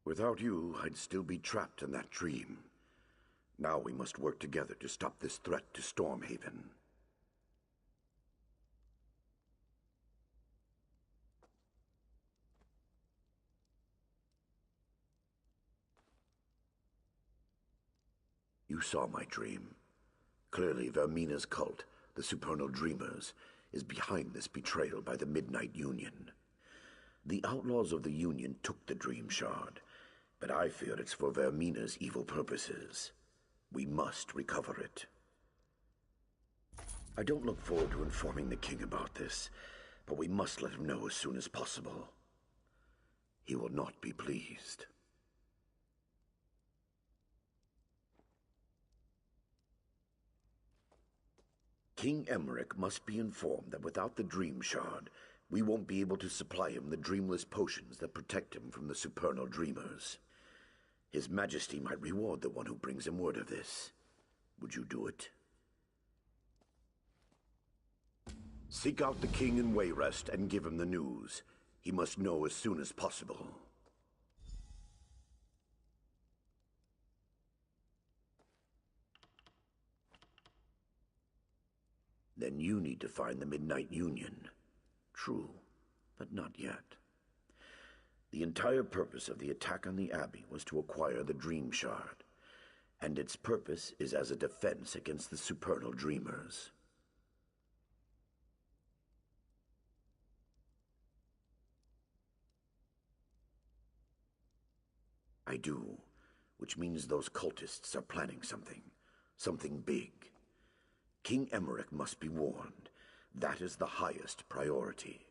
Without you, I'd still be trapped in that dream. Now we must work together to stop this threat to Stormhaven. You saw my dream. Clearly, Vermina's cult, the Supernal Dreamers, is behind this betrayal by the Midnight Union. The outlaws of the Union took the Dream Shard, but I fear it's for Vermina's evil purposes. We must recover it. I don't look forward to informing the king about this, but we must let him know as soon as possible. He will not be pleased. King Emmerich must be informed that without the Dream Shard, we won't be able to supply him the dreamless potions that protect him from the Supernal Dreamers. His Majesty might reward the one who brings him word of this. Would you do it? Seek out the king in Wayrest and give him the news. He must know as soon as possible. Then you need to find the Midnight Union. True, but not yet. The entire purpose of the attack on the Abbey was to acquire the Dream Shard, and its purpose is as a defense against the Supernal Dreamers. I do, which means those cultists are planning something big. King Emmerich must be warned. That is the highest priority.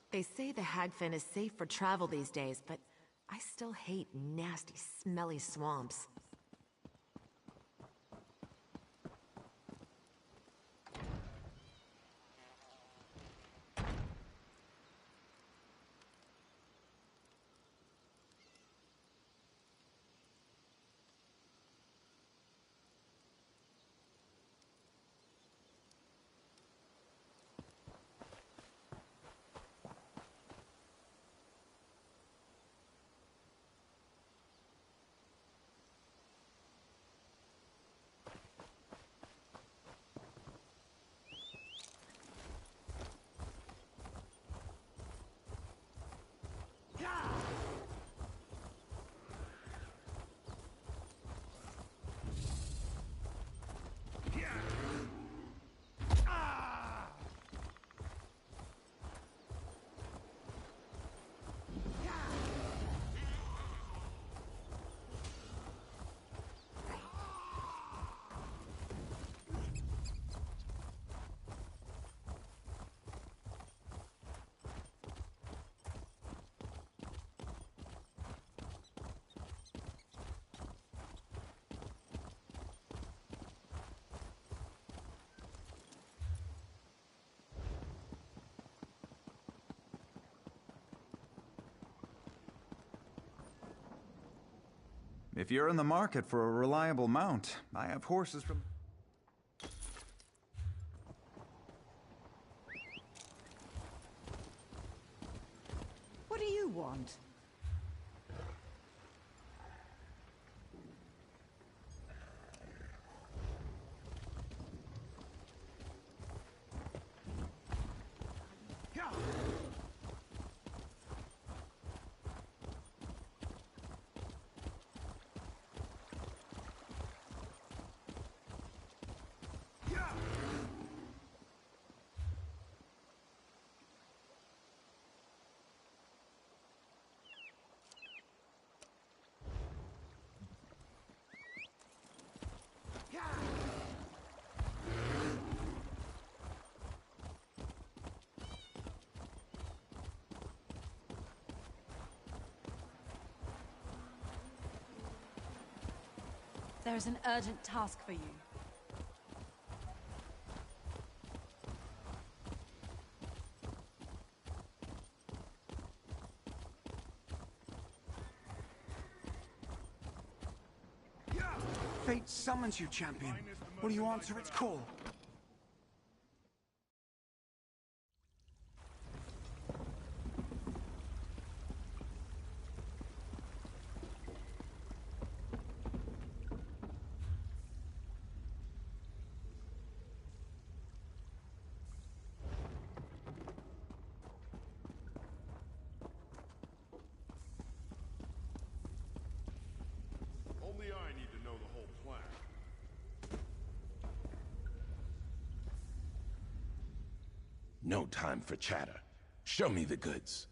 They say the Hagfen is safe for travel these days, but I still hate nasty, smelly swamps. If you're in the market for a reliable mount, I have horses from... What do you want? There's an urgent task for you. Fate summons you, champion. Will you answer its call? Only I need to know the whole plan. No time for chatter. Show me the goods.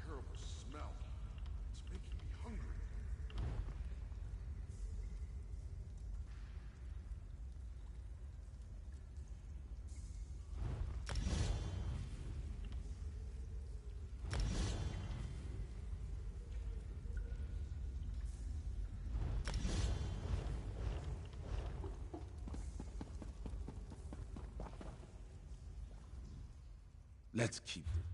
Terrible smell. It's making me hungry. Let's keep it.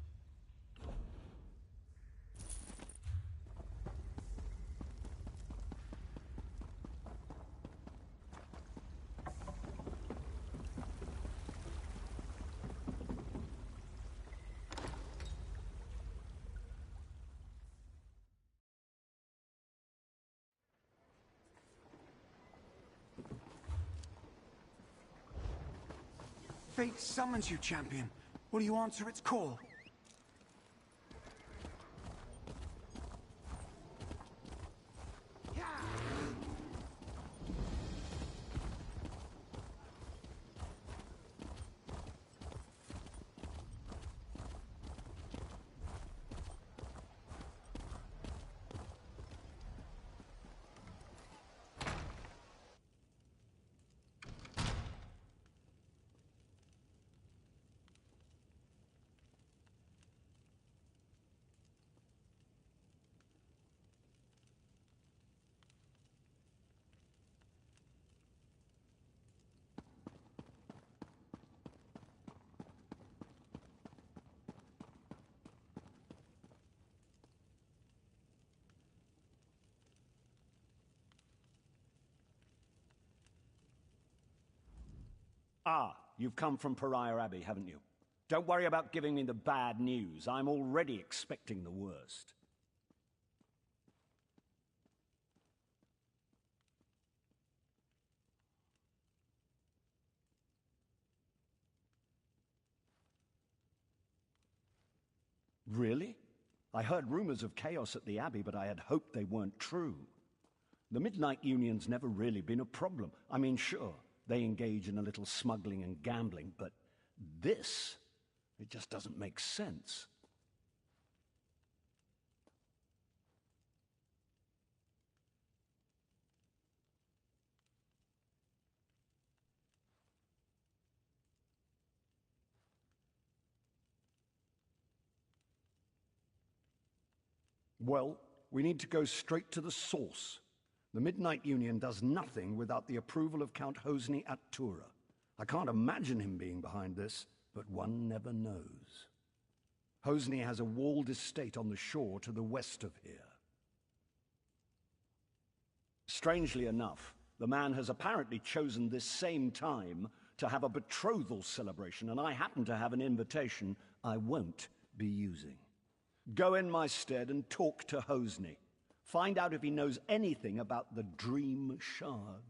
Fate summons you, champion. Will you answer its call? Ah, you've come from Pariah Abbey, haven't you? Don't worry about giving me the bad news. I'm already expecting the worst. Really? I heard rumors of chaos at the Abbey, but I had hoped they weren't true. The Midnight Union's never really been a problem. I mean, sure, they engage in a little smuggling and gambling, but this, it just doesn't make sense. Well, we need to go straight to the source. The Midnight Union does nothing without the approval of Count Hosni at Tura. I can't imagine him being behind this, but one never knows. Hosni has a walled estate on the shore to the west of here. Strangely enough, the man has apparently chosen this same time to have a betrothal celebration, and I happen to have an invitation I won't be using. Go in my stead and talk to Hosni. Find out if he knows anything about the Dream Shard.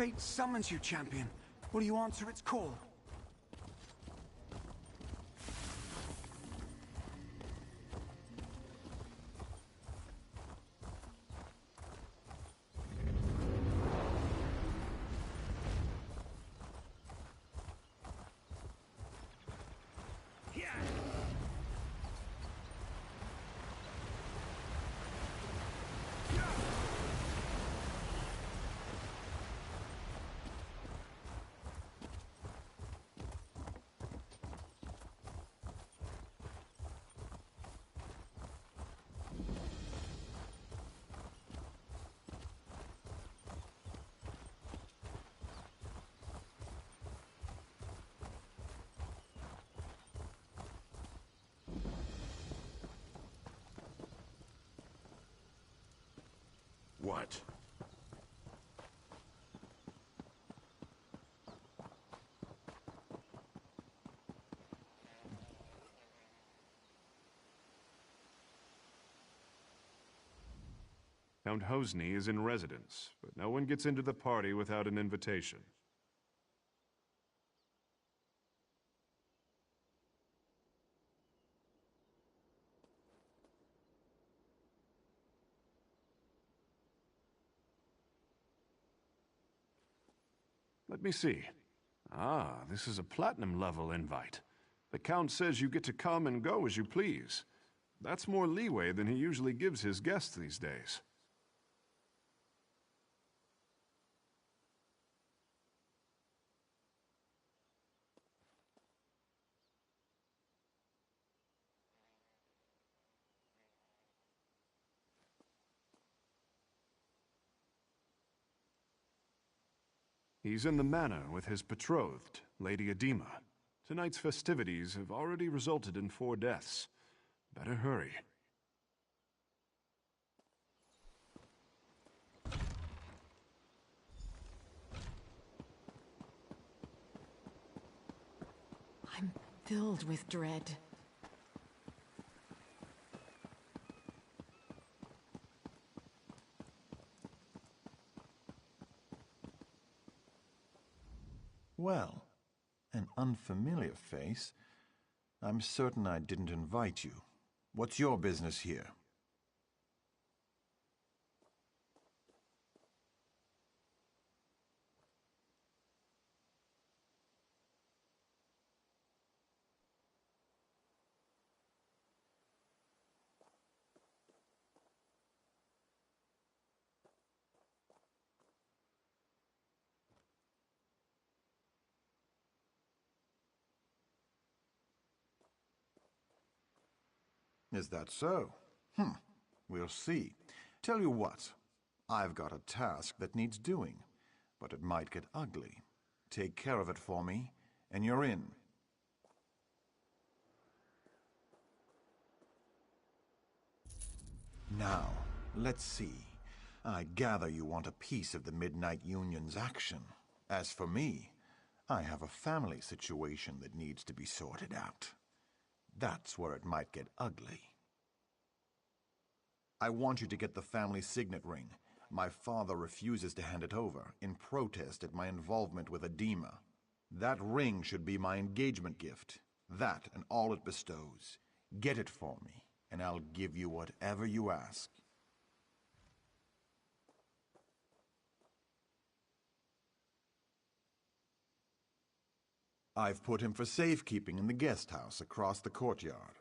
Fate summons you, champion. Will you answer its call? What? Count Hosni is in residence, but no one gets into the party without an invitation. Let me see. Ah, this is a platinum-level invite. The Count says you get to come and go as you please. That's more leeway than he usually gives his guests these days. He's in the manor with his betrothed, Lady Edema. Tonight's festivities have already resulted in 4 deaths. Better hurry. I'm filled with dread. Well, an unfamiliar face. I'm certain I didn't invite you. What's your business here? Is that so? We'll see. Tell you what, I've got a task that needs doing, but it might get ugly. Take care of it for me, and you're in. Now, let's see. I gather you want a piece of the Midnight Union's action. As for me, I have a family situation that needs to be sorted out. That's where it might get ugly. I want you to get the family signet ring. My father refuses to hand it over, in protest at my involvement with Edema. That ring should be my engagement gift. That and all it bestows. Get it for me, and I'll give you whatever you ask. I've put him for safekeeping in the guest house across the courtyard.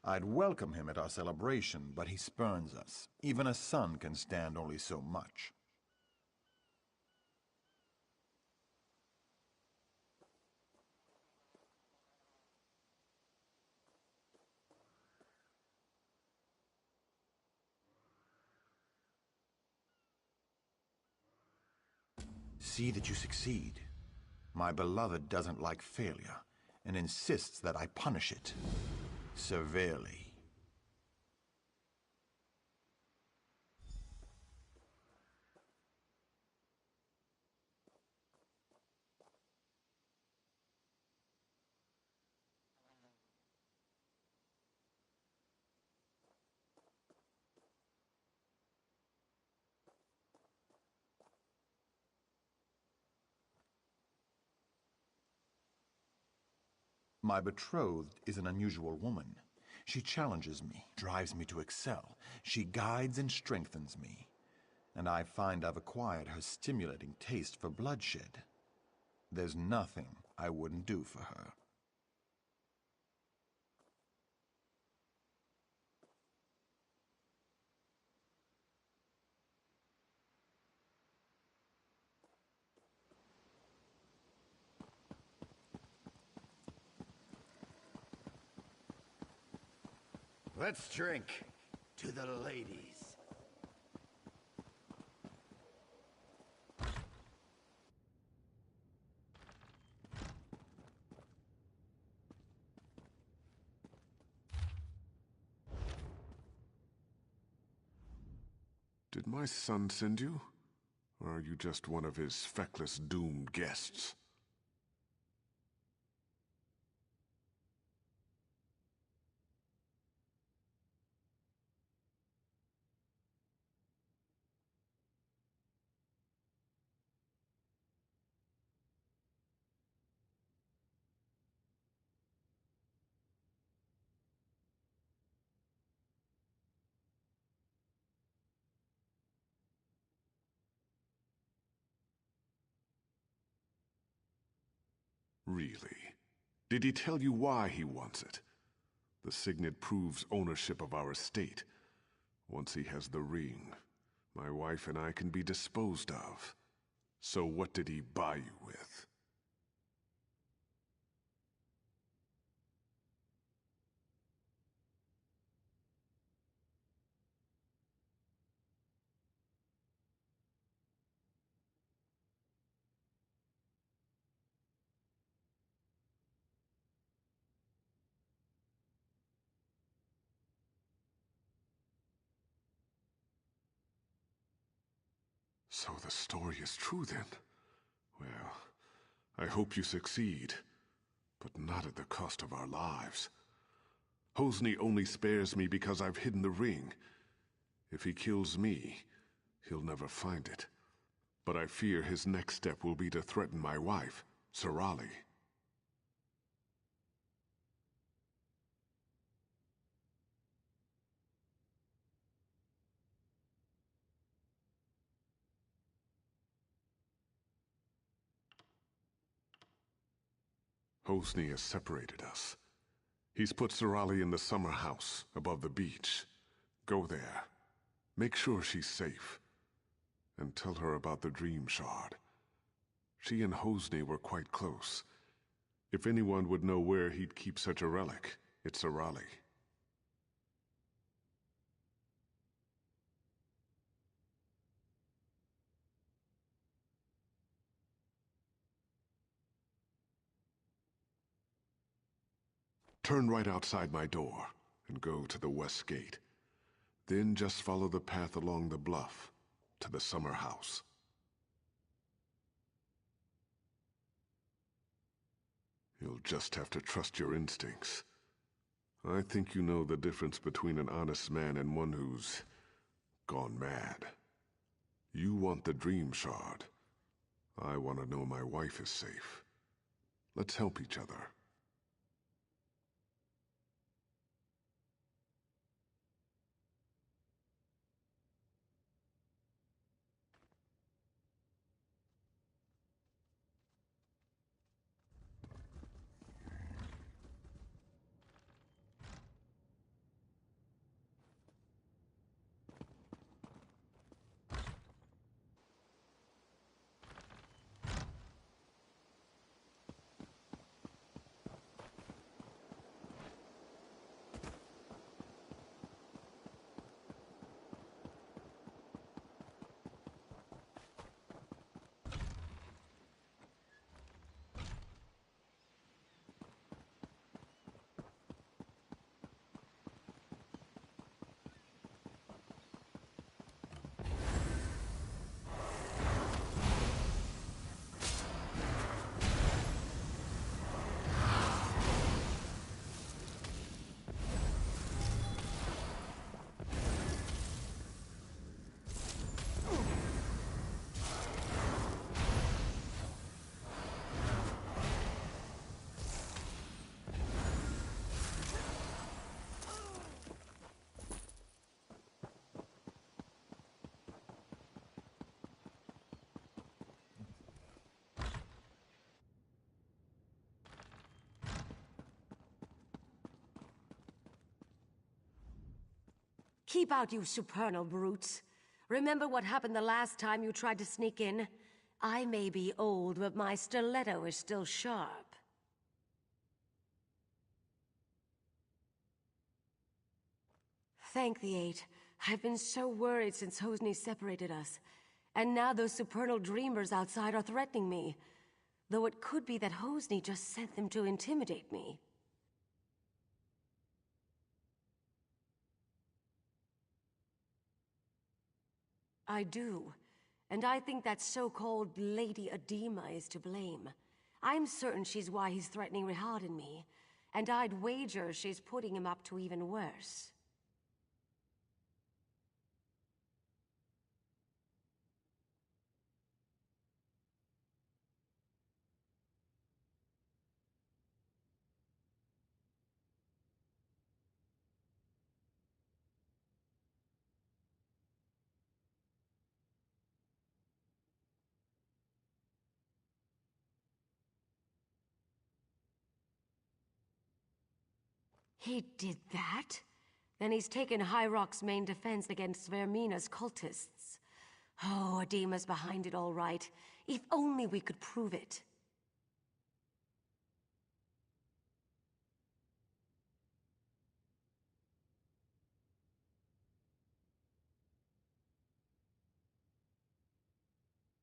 I'd welcome him at our celebration, but he spurns us. Even a son can stand only so much. See that you succeed. My beloved doesn't like failure, and insists that I punish it severely. My betrothed is an unusual woman. She challenges me, drives me to excel. She guides and strengthens me. And I find I've acquired her stimulating taste for bloodshed. There's nothing I wouldn't do for her. Let's drink to the ladies. Did my son send you? Or are you just one of his feckless, doomed guests? Really? Did he tell you why he wants it? The signet proves ownership of our estate. Once he has the ring, my wife and I can be disposed of. So what did he buy you with? So the story is true then? Well, I hope you succeed, but not at the cost of our lives. Hosni only spares me because I've hidden the ring. If he kills me, he'll never find it. But I fear his next step will be to threaten my wife, Sarali. Hosni has separated us. He's put Sarali in the summer house above the beach. Go there. Make sure she's safe. And tell her about the Dream Shard. She and Hosni were quite close. If anyone would know where he'd keep such a relic, it's Sarali. Turn right outside my door and go to the west gate. Then just follow the path along the bluff to the summer house. You'll just have to trust your instincts. I think you know the difference between an honest man and one who's gone mad. You want the Dream Shard. I want to know my wife is safe. Let's help each other. Keep out, you supernal brutes. Remember what happened the last time you tried to sneak in? I may be old, but my stiletto is still sharp. Thank the Eight. I've been so worried since Hosni separated us. And now those supernal dreamers outside are threatening me. Though it could be that Hosni just sent them to intimidate me. I do. And I think that so-called Lady Edema is to blame. I'm certain she's why he's threatening Rihad and me. And I'd wager she's putting him up to even worse. He did that? Then he's taken High Rock's main defense against Vermina's cultists. Oh, Edema's behind it all right. If only we could prove it.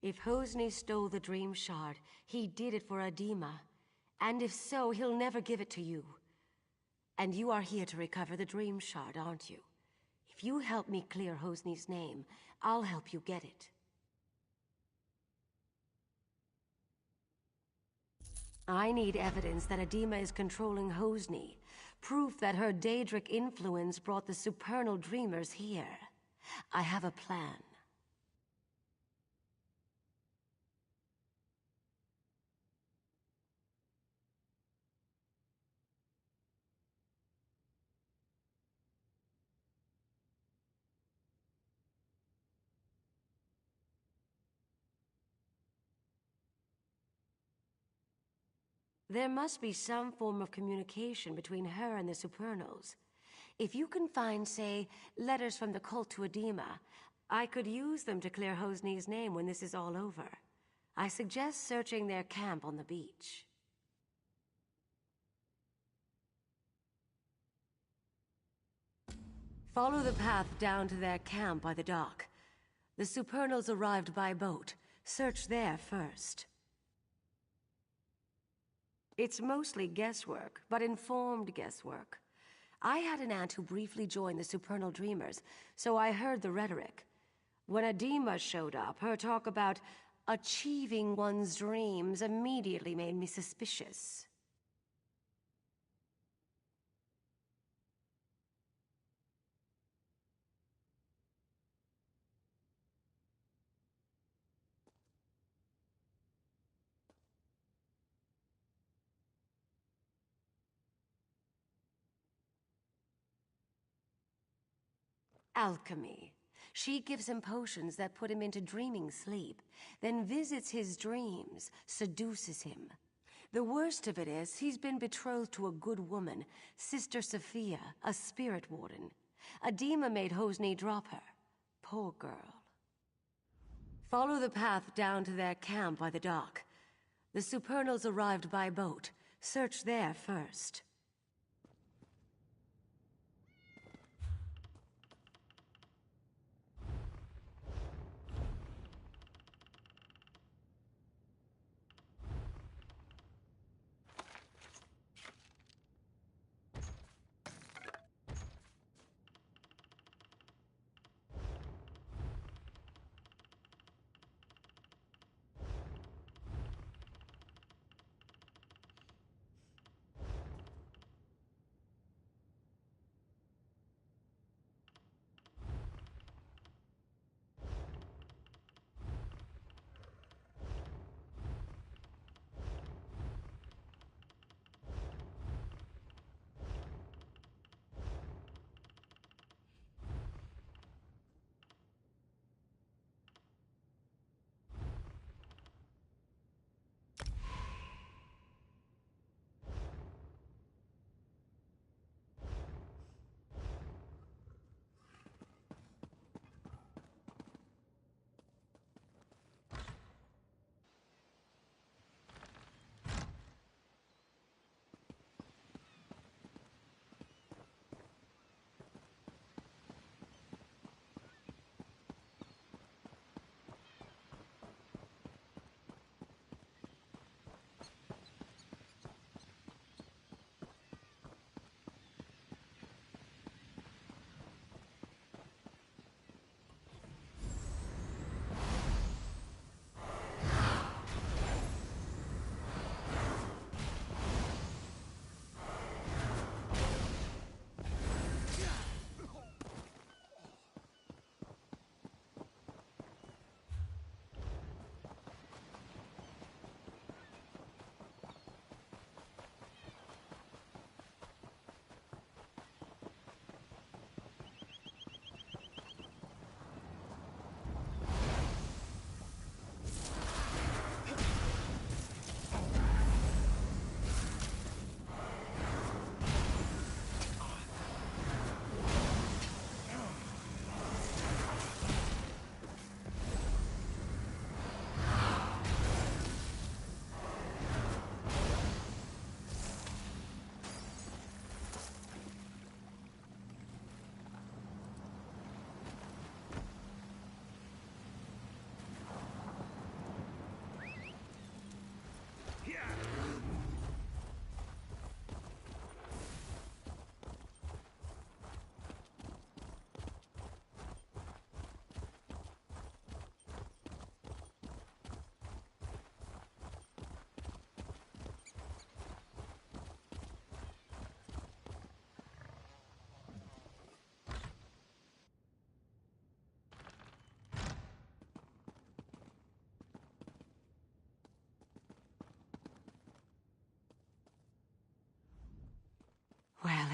If Hosni stole the Dream Shard, he did it for Edema. And if so, he'll never give it to you. And you are here to recover the Dream Shard, aren't you? If you help me clear Hosni's name, I'll help you get it. I need evidence that Edema is controlling Hosni. Proof that her Daedric influence brought the supernal dreamers here. I have a plan. There must be some form of communication between her and the Supernals. If you can find, say, letters from the cult to Edema, I could use them to clear Hosni's name when this is all over. I suggest searching their camp on the beach. Follow the path down to their camp by the dock. The Supernals arrived by boat. Search there first. It's mostly guesswork, but informed guesswork. I had an aunt who briefly joined the Supernal Dreamers, so I heard the rhetoric. When Edema showed up, her talk about achieving one's dreams immediately made me suspicious. Alchemy. She gives him potions that put him into dreaming sleep, then visits his dreams, seduces him. The worst of it is, he's been betrothed to a good woman, Sister Sophia, a spirit warden. Edema made Hosni drop her. Poor girl. Follow the path down to their camp by the dock. The Supernals arrived by boat. Search there first.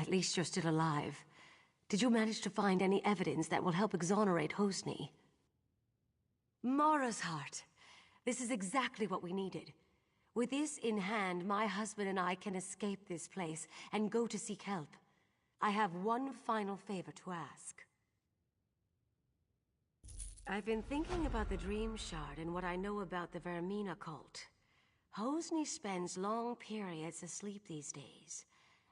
At least you're still alive. Did you manage to find any evidence that will help exonerate Hosni? Mara's heart. This is exactly what we needed. With this in hand, my husband and I can escape this place and go to seek help. I have one final favor to ask. I've been thinking about the Dream Shard and what I know about the Vermina cult. Hosni spends long periods asleep these days.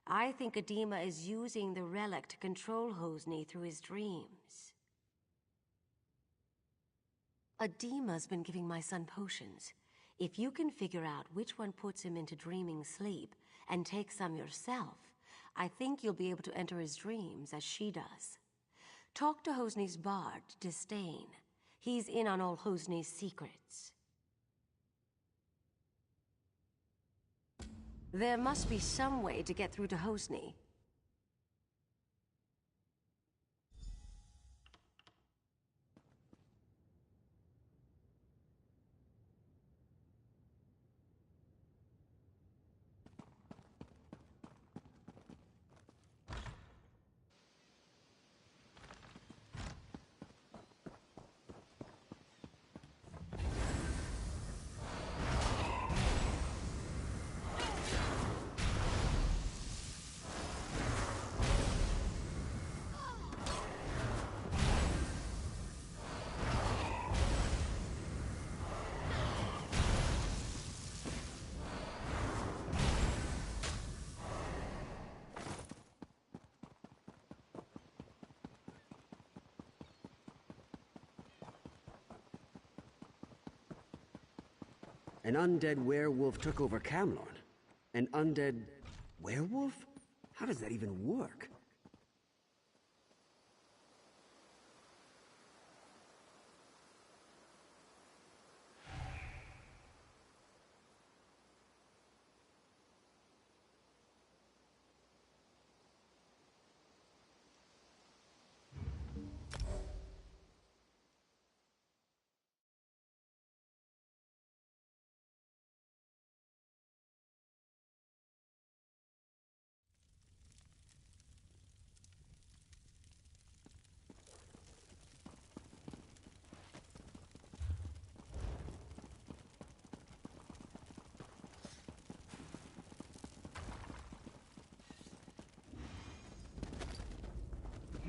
I think Adema is using the relic to control Hosni through his dreams. Adema's been giving my son potions. If you can figure out which one puts him into dreaming sleep and take some yourself, I think you'll be able to enter his dreams as she does. Talk to Hosni's bard, Disdain. He's in on all Hosni's secrets. There must be some way to get through to Hosni. An undead werewolf took over Camlorn. An undead werewolf? How does that even work?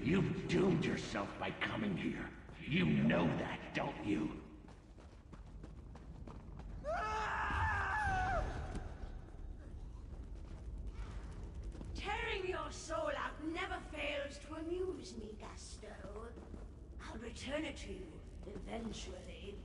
You've doomed yourself by coming here. You know that, don't you? Tearing your soul out never fails to amuse me, Gasto. I'll return it to you, eventually.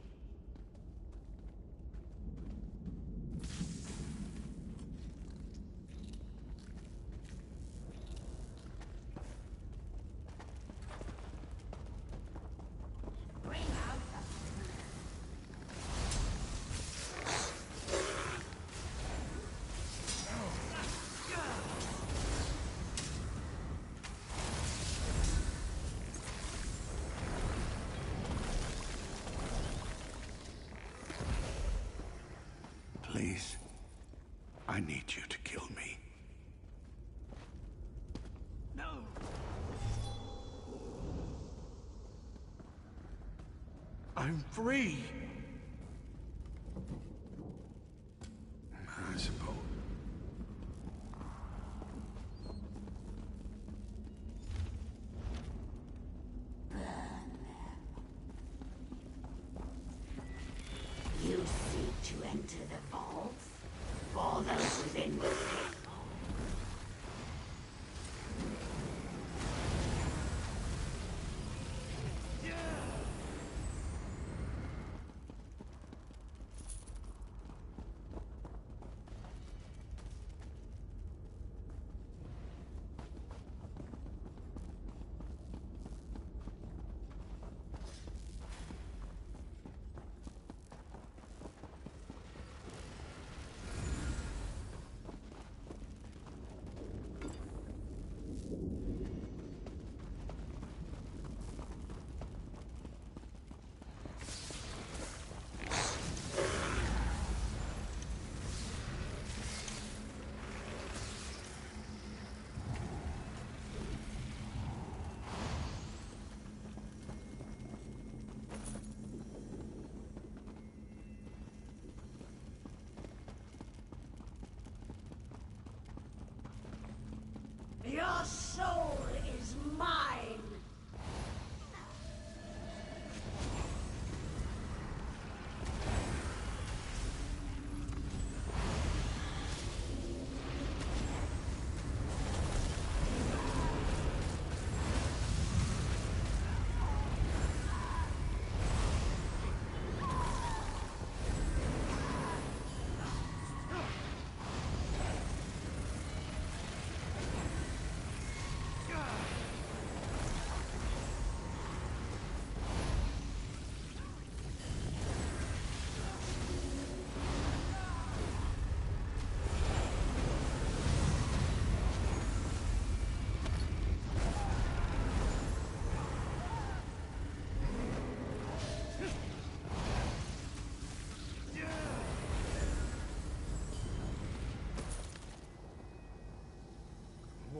Please, I need you to kill me. No! I'm free! I suppose. You seek to enter the vaults? For those within will pay.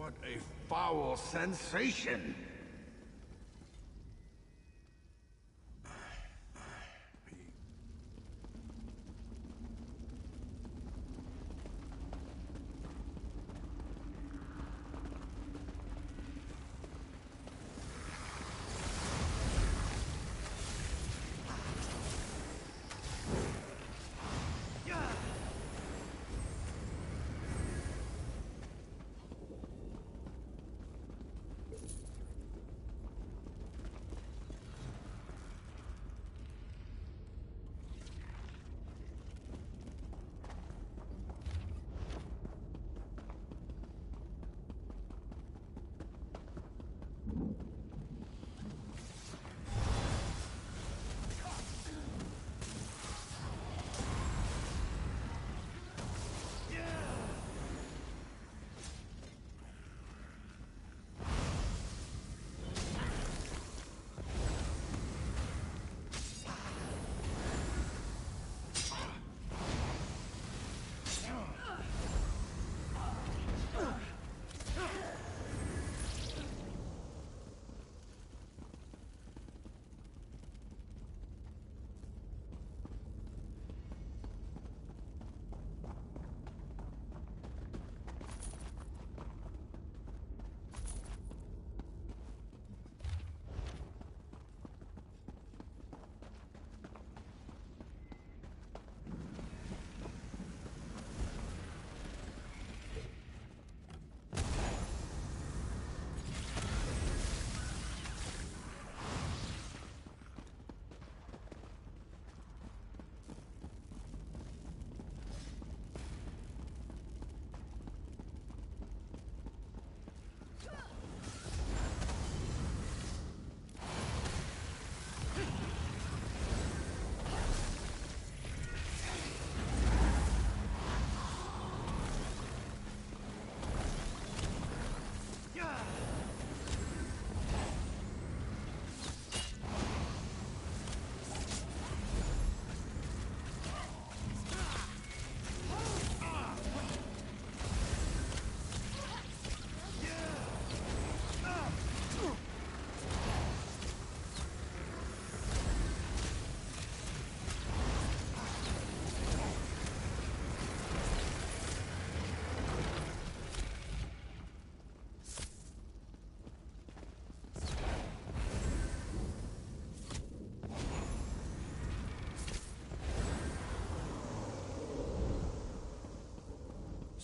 What a foul sensation!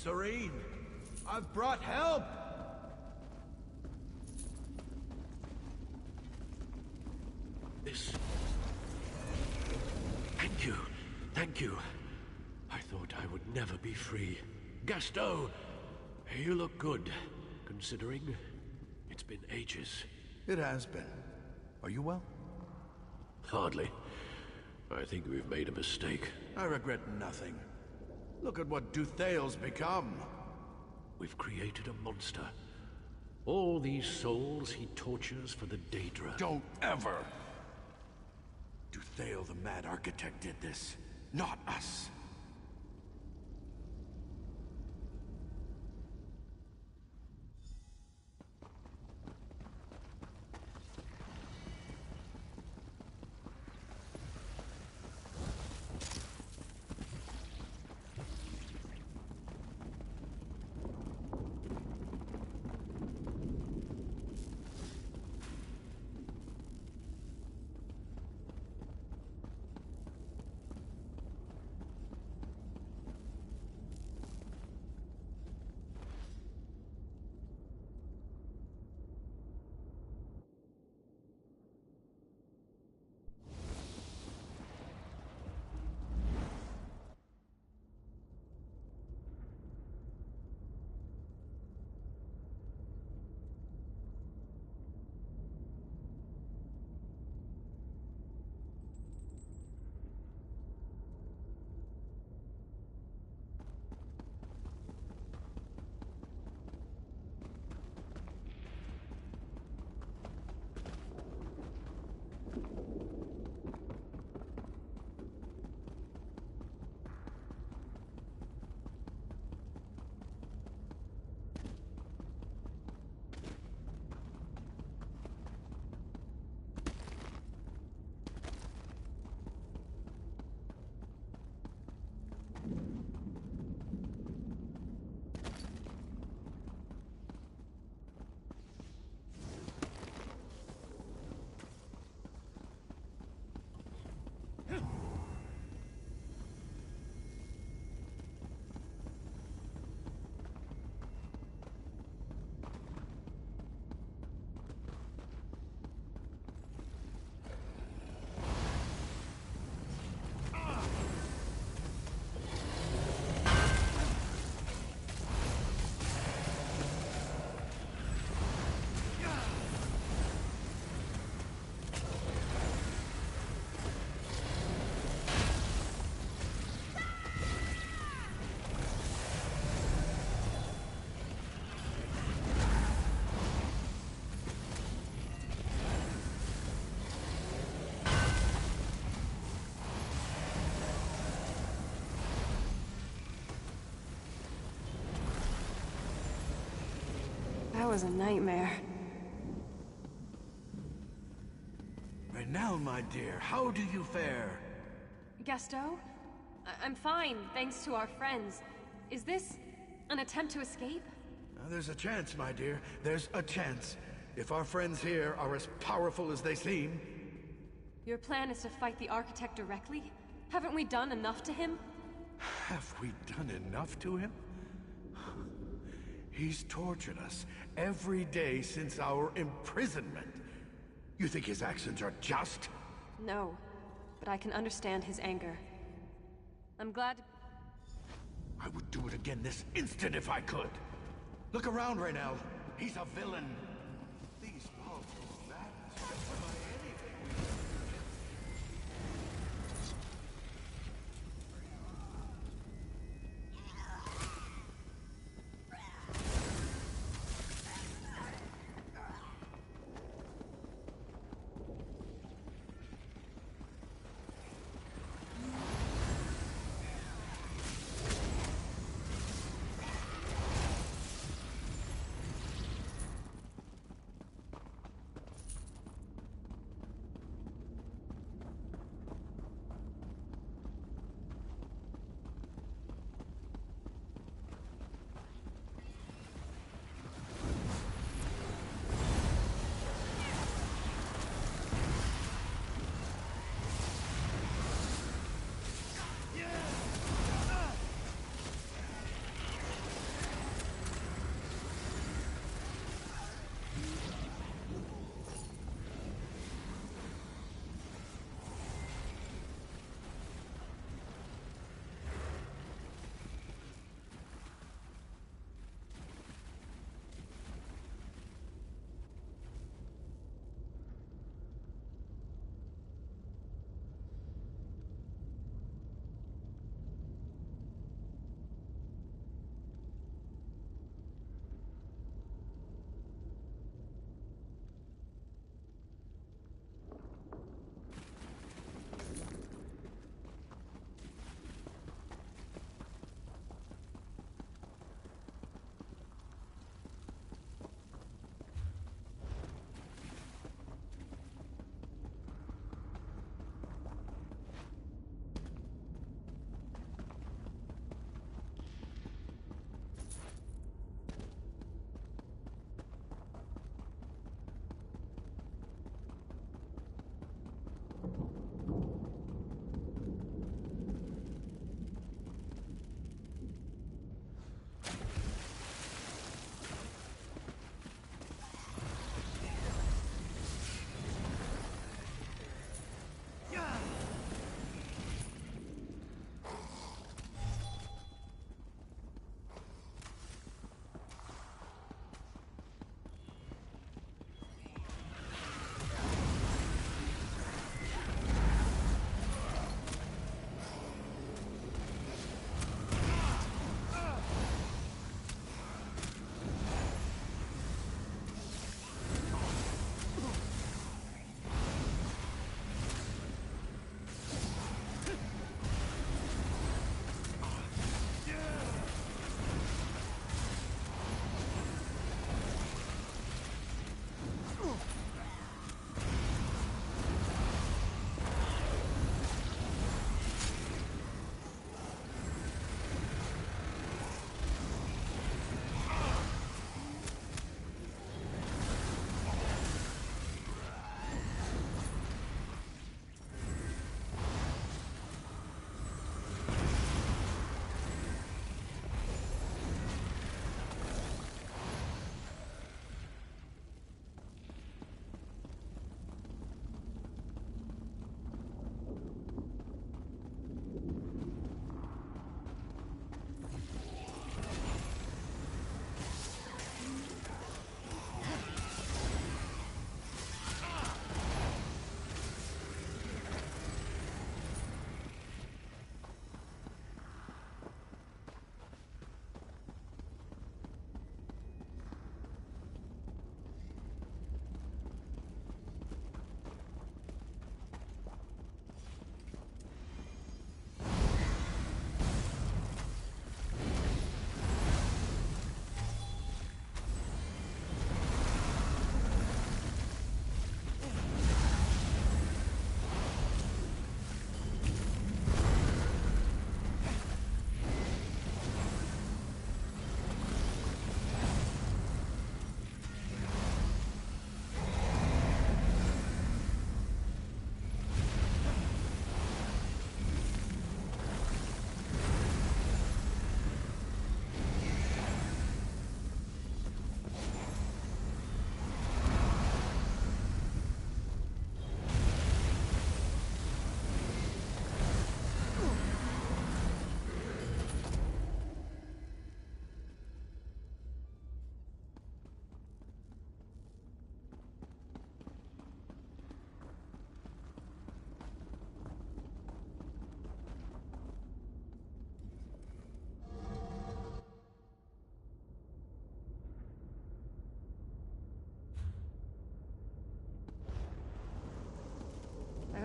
Serene, I've brought help! This... Thank you. Thank you. I thought I would never be free. Gasto, you look good, considering it's been ages. It has been. Are you well? Hardly. I think we've made a mistake. I regret nothing. Look at what Duthale's become. We've created a monster. All these souls he tortures for the Daedra. Don't ever! Duthale the Mad Architect did this, not us. was a nightmare. Renelle, my dear, how do you fare? Gasto? I'm fine, thanks to our friends. Is this an attempt to escape? There's a chance, my dear. There's a chance. If our friends here are as powerful as they seem. Your plan is to fight the Architect directly? Haven't we done enough to him? Have we done enough to him? He's tortured us every day since our imprisonment. You think his actions are just? No, but I can understand his anger. I'm glad... I would do it again this instant if I could. Look around, Renelle. He's a villain. These powerful madness justify anything we do.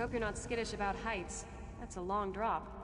hope you're not skittish about heights. That's a long drop.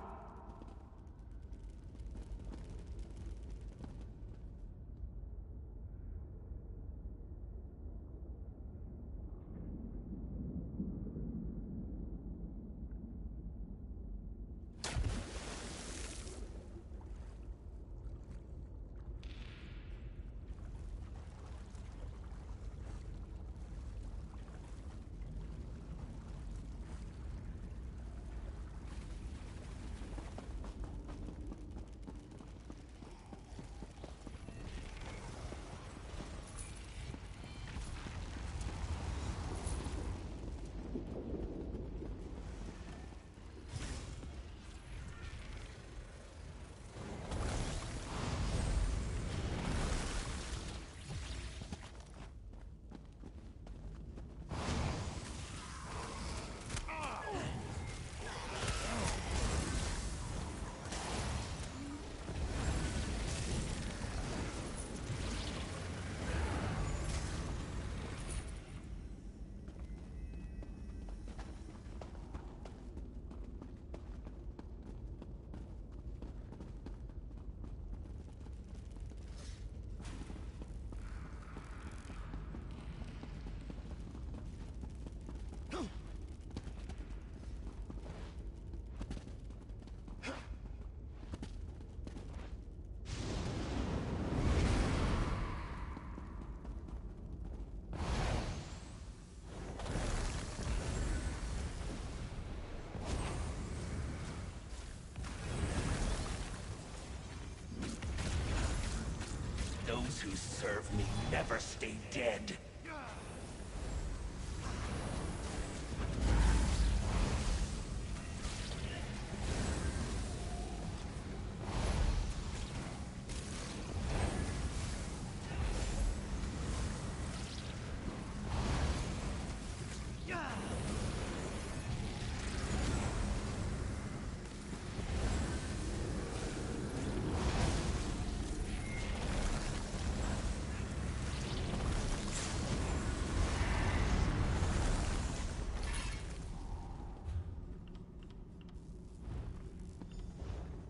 Those who serve me never stay dead.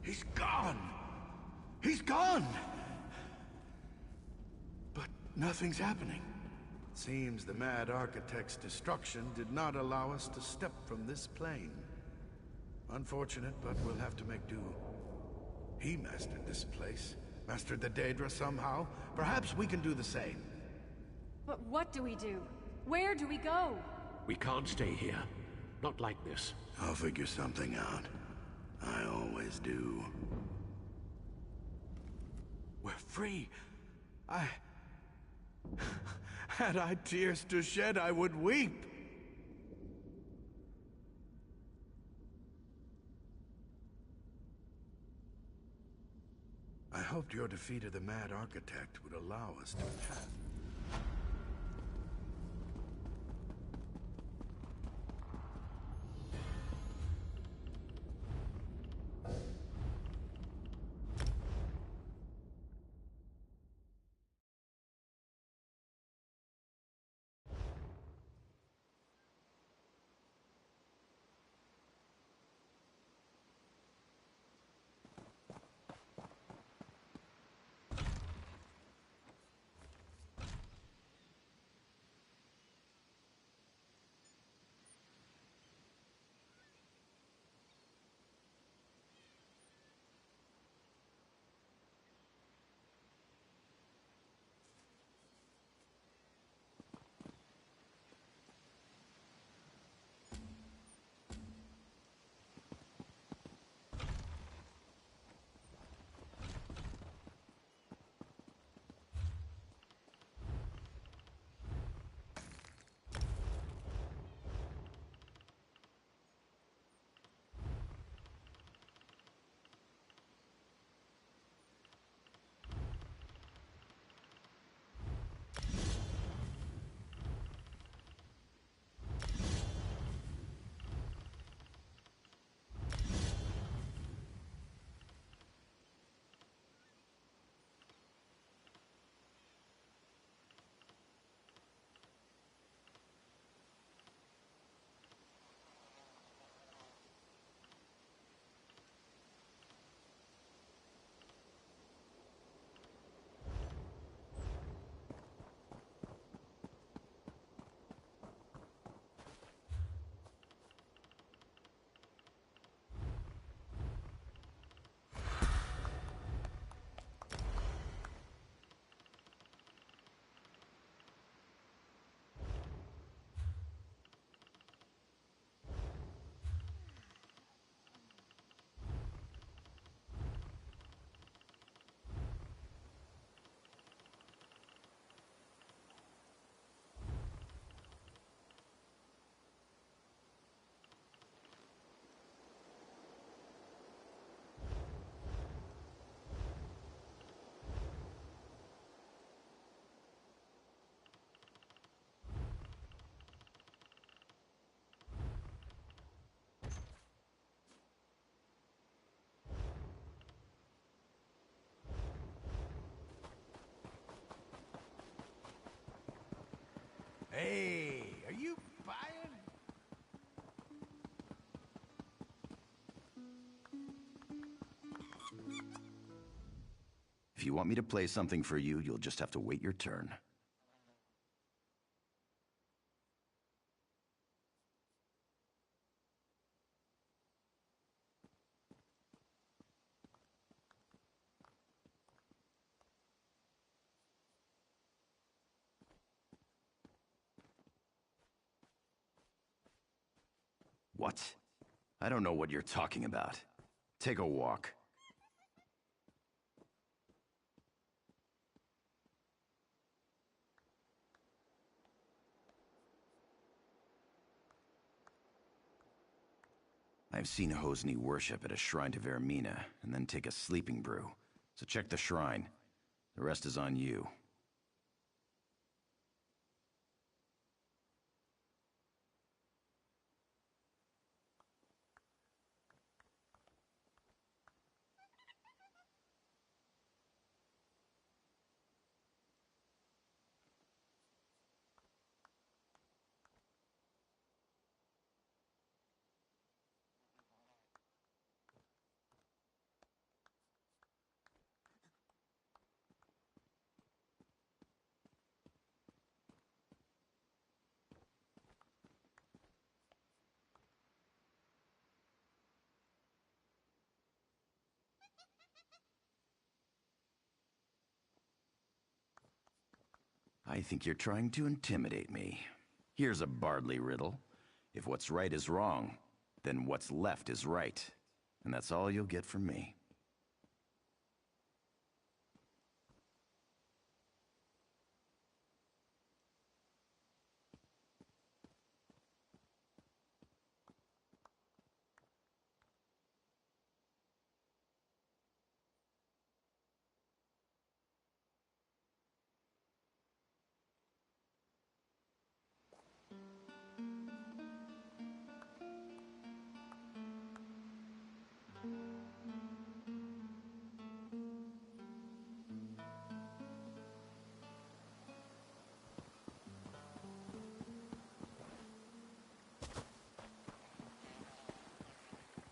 He's gone! He's gone! But nothing's happening. Seems the Mad Architect's destruction did not allow us to step from this plane. Unfortunate, but we'll have to make do. He mastered this place, mastered the Daedra somehow. Perhaps we can do the same. But what do we do? Where do we go? We can't stay here. Not like this. I'll figure something out. I always do. We're free. Had I tears to shed, I would weep. I hoped your defeat of the Mad Architect would allow us to pass. Hey, are you buying? If you want me to play something for you, you'll just have to wait your turn. What? I don't know what you're talking about. Take a walk. I've seen Hosni worship at a shrine to Vermina, and then take a sleeping brew. So check the shrine. The rest is on you. I think you're trying to intimidate me. Here's a Bardley riddle. If what's right is wrong, then what's left is right. And that's all you'll get from me.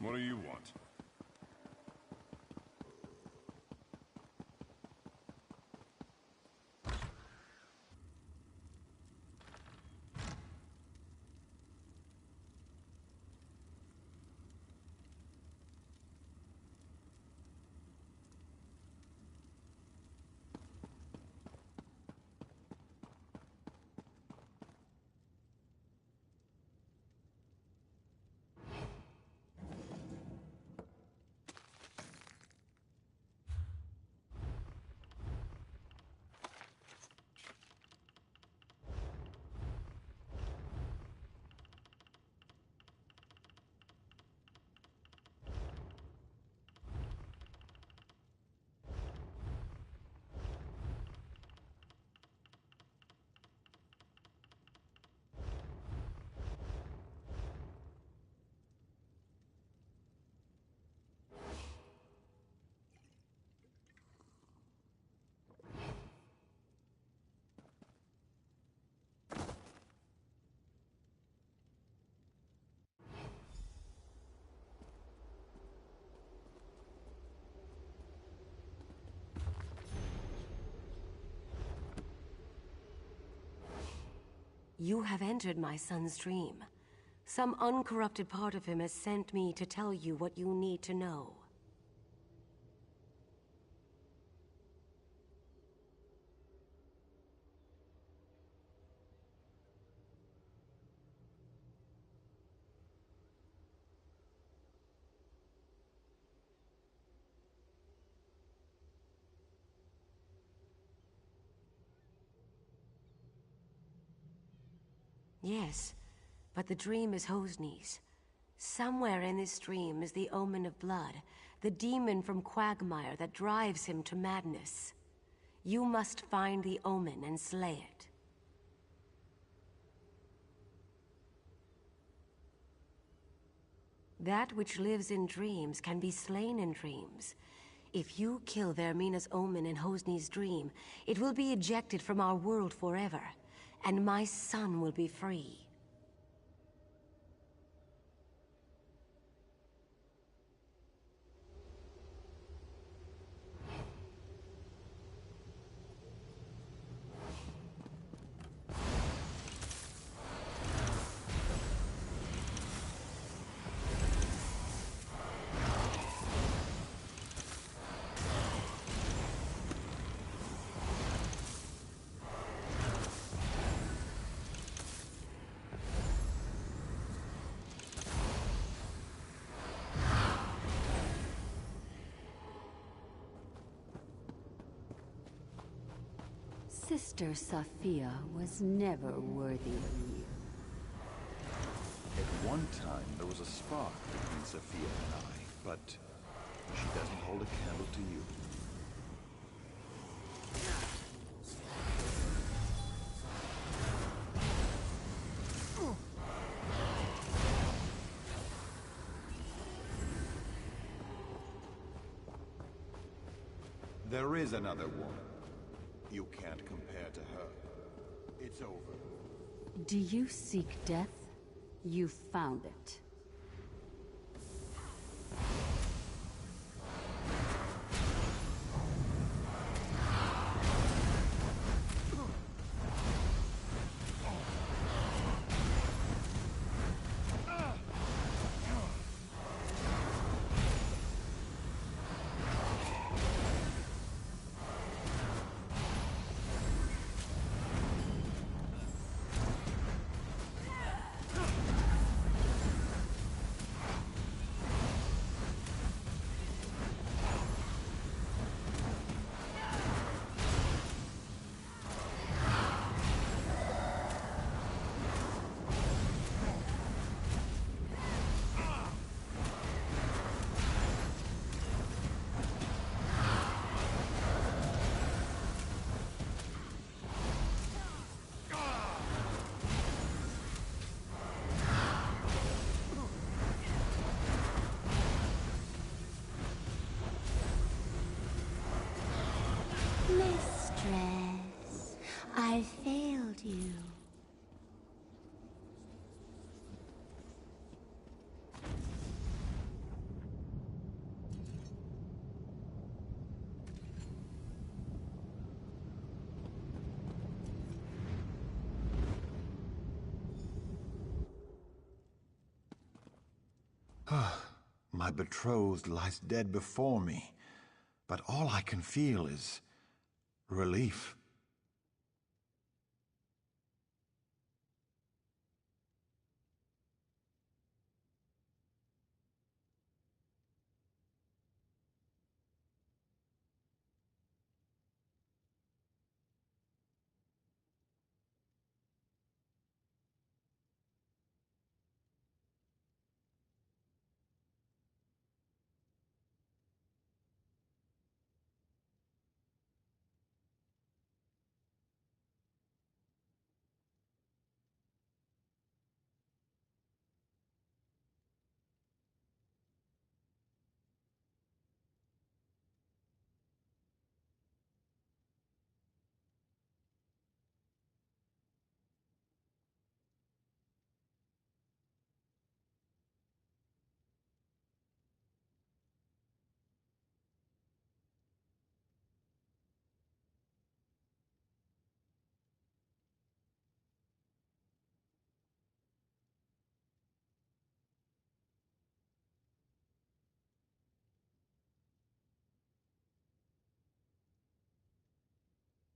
What do you want? You have entered my son's dream. Some uncorrupted part of him has sent me to tell you what you need to know. Yes, but the dream is Hosni's. Somewhere in this dream is the omen of blood, the demon from Quagmire that drives him to madness. You must find the omen and slay it. That which lives in dreams can be slain in dreams. If you kill Vermina's omen in Hosni's dream, it will be ejected from our world forever. and my son will be free. Sister Sophia was never worthy of you. At one time, there was a spark between Sophia and I, but she doesn't hold a candle to you. There is another woman. You can't compare to her. It's over. Do you seek death? You found it. Mistress, I failed you. My betrothed lies dead before me, but all I can feel is relief.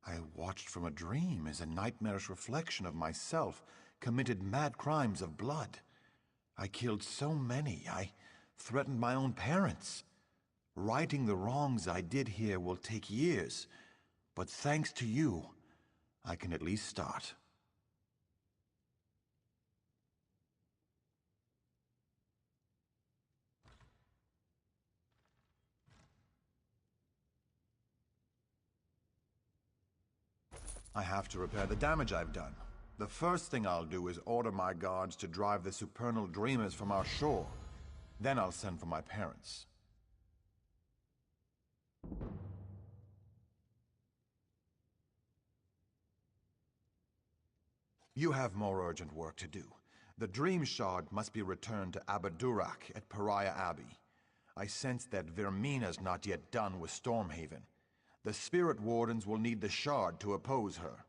I watched from a dream as a nightmarish reflection of myself committed mad crimes of blood. I killed so many, I threatened my own parents. Righting the wrongs I did here will take years, but thanks to you, I can at least start. I have to repair the damage I've done. The first thing I'll do is order my guards to drive the supernal dreamers from our shore. Then I'll send for my parents. You have more urgent work to do. The Dream Shard must be returned to Abadurak at Pariah Abbey. I sense that Vermina's not yet done with Stormhaven. The Spirit Wardens will need the Shard to oppose her.